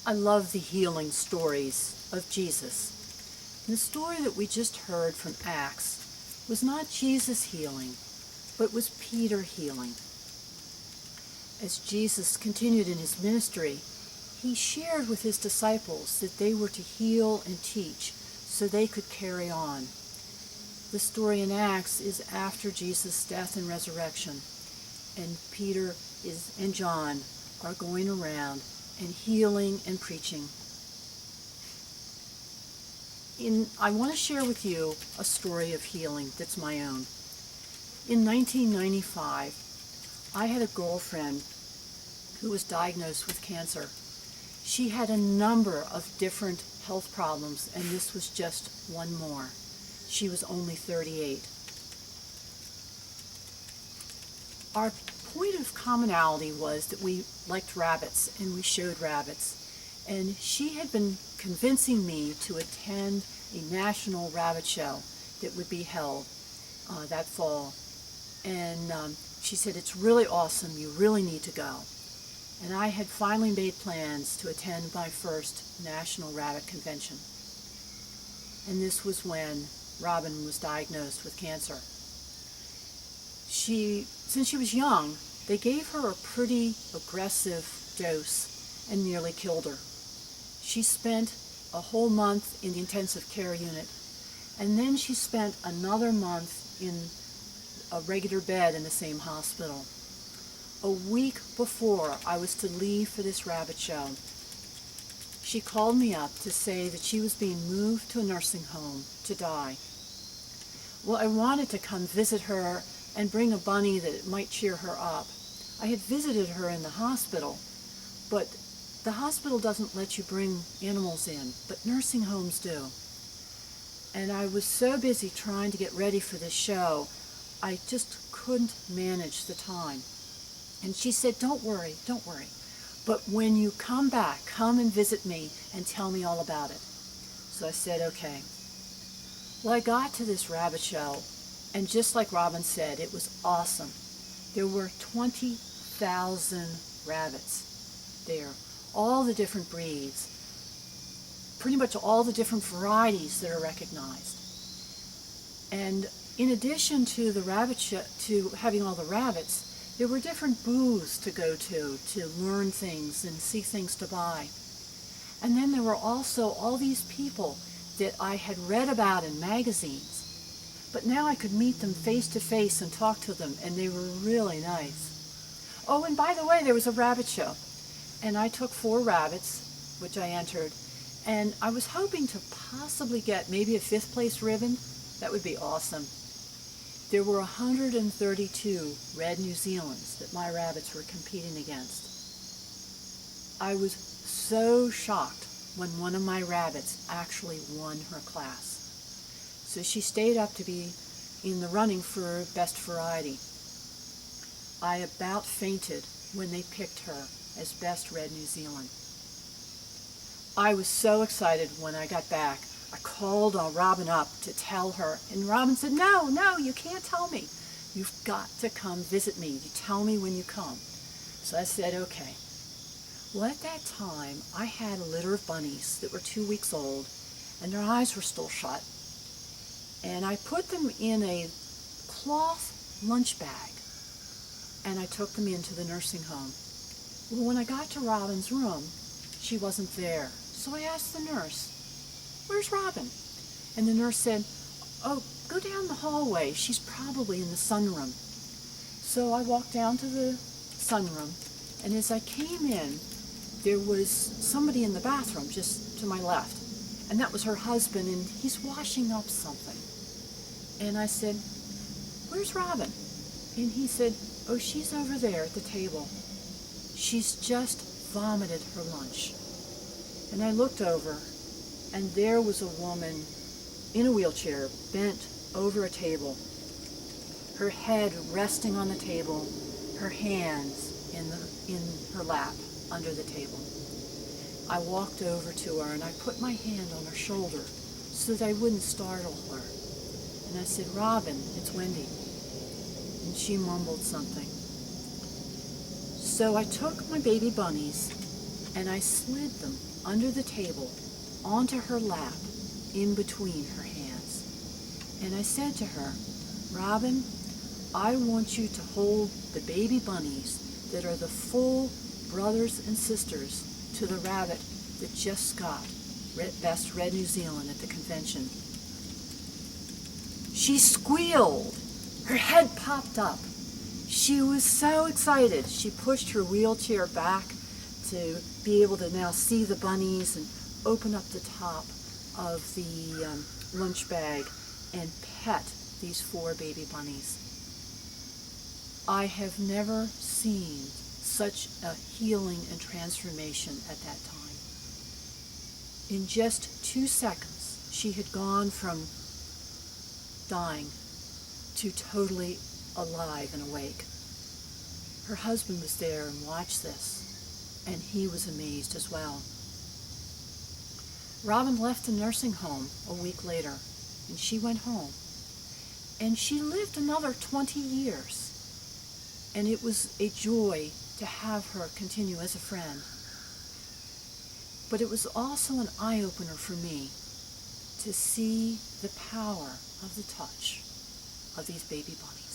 I love the healing stories of Jesus. And the story that we just heard from Acts was not Jesus healing, but was Peter healing. As Jesus continued in his ministry, he shared with his disciples that they were to heal and teach so they could carry on. The story in Acts is after Jesus' death and resurrection, and Peter and John are going around and healing and preaching. I want to share with you a story of healing that's my own. In 1995, I had a girlfriend who was diagnosed with cancer. She had a number of different health problems, and this was just one more. She was only 38. Our point of commonality was that we liked rabbits, and we showed rabbits. And she had been convincing me to attend a national rabbit show that would be held that fall. And she said, "It's really awesome, you really need to go." And I had finally made plans to attend my first National Rabbit Convention. And this was when Robin was diagnosed with cancer. Since she was young, they gave her a pretty aggressive dose and nearly killed her. She spent a whole month in the intensive care unit, and then she spent another month in a regular bed in the same hospital. A week before I was to leave for this rabbit show, she called me up to say that she was being moved to a nursing home to die. Well, I wanted to come visit her and bring a bunny that might cheer her up. I had visited her in the hospital, but the hospital doesn't let you bring animals in, but nursing homes do. And I was so busy trying to get ready for this show, I just couldn't manage the time. And she said, don't worry, but when you come back, come and visit me and tell me all about it." So I said, okay. Well, I got to this rabbit show, and just like Robin said, it was awesome. There were 20,000 rabbits there, all the different breeds, pretty much all the different varieties that are recognized. And in addition to the rabbit show, to having all the rabbits, there were different booths to go to learn things and see things to buy. And then there were also all these people that I had read about in magazines, but now I could meet them face to face and talk to them, and they were really nice. Oh, and by the way, there was a rabbit show, and I took 4 rabbits, which I entered, and I was hoping to possibly get maybe a 5th place ribbon. That would be awesome. There were 132 red New Zealands that my rabbits were competing against. I was so shocked when one of my rabbits actually won her class. So she stayed up to be in the running for best variety. I about fainted when they picked her as best red New Zealand. I was so excited when I got back. I called Robin up to tell her, and Robin said, no, you can't tell me. You've got to come visit me. You tell me when you come. So I said, okay. Well, at that time, I had a litter of bunnies that were 2 weeks old, and their eyes were still shut. And I put them in a cloth lunch bag, and I took them into the nursing home. Well, when I got to Robin's room, she wasn't there. So I asked the nurse, "Where's Robin?" And the nurse said, "Oh, go down the hallway. She's probably in the sunroom." So I walked down to the sunroom, and as I came in, there was somebody in the bathroom just to my left, and that was her husband, and he's washing up something. And I said, "Where's Robin?" And he said, "Oh, she's over there at the table. She's just vomited her lunch." And I looked over, and there was a woman in a wheelchair, bent over a table, her head resting on the table, her hands in her lap under the table. I walked over to her and I put my hand on her shoulder so that I wouldn't startle her. And I said, "Robin, it's Wendy." And she mumbled something. So I took my baby bunnies and I slid them under the table onto her lap in between her hands. And I said to her, Robin, I want you to hold the baby bunnies that are the full brothers and sisters to the rabbit that just got Best Red New Zealand at the convention. She squealed. Her head popped up. She was so excited. She pushed her wheelchair back to be able to now see the bunnies and open up the top of the lunch bag and pet these 4 baby bunnies. I have never seen such a healing and transformation at that time. In just 2 seconds, she had gone from dying to totally alive and awake. Her husband was there and watched this, and he was amazed as well. Robin left the nursing home a week later, and she went home. And she lived another 20 years, and it was a joy to have her continue as a friend. But it was also an eye-opener for me to see the power of the touch of these baby bunnies.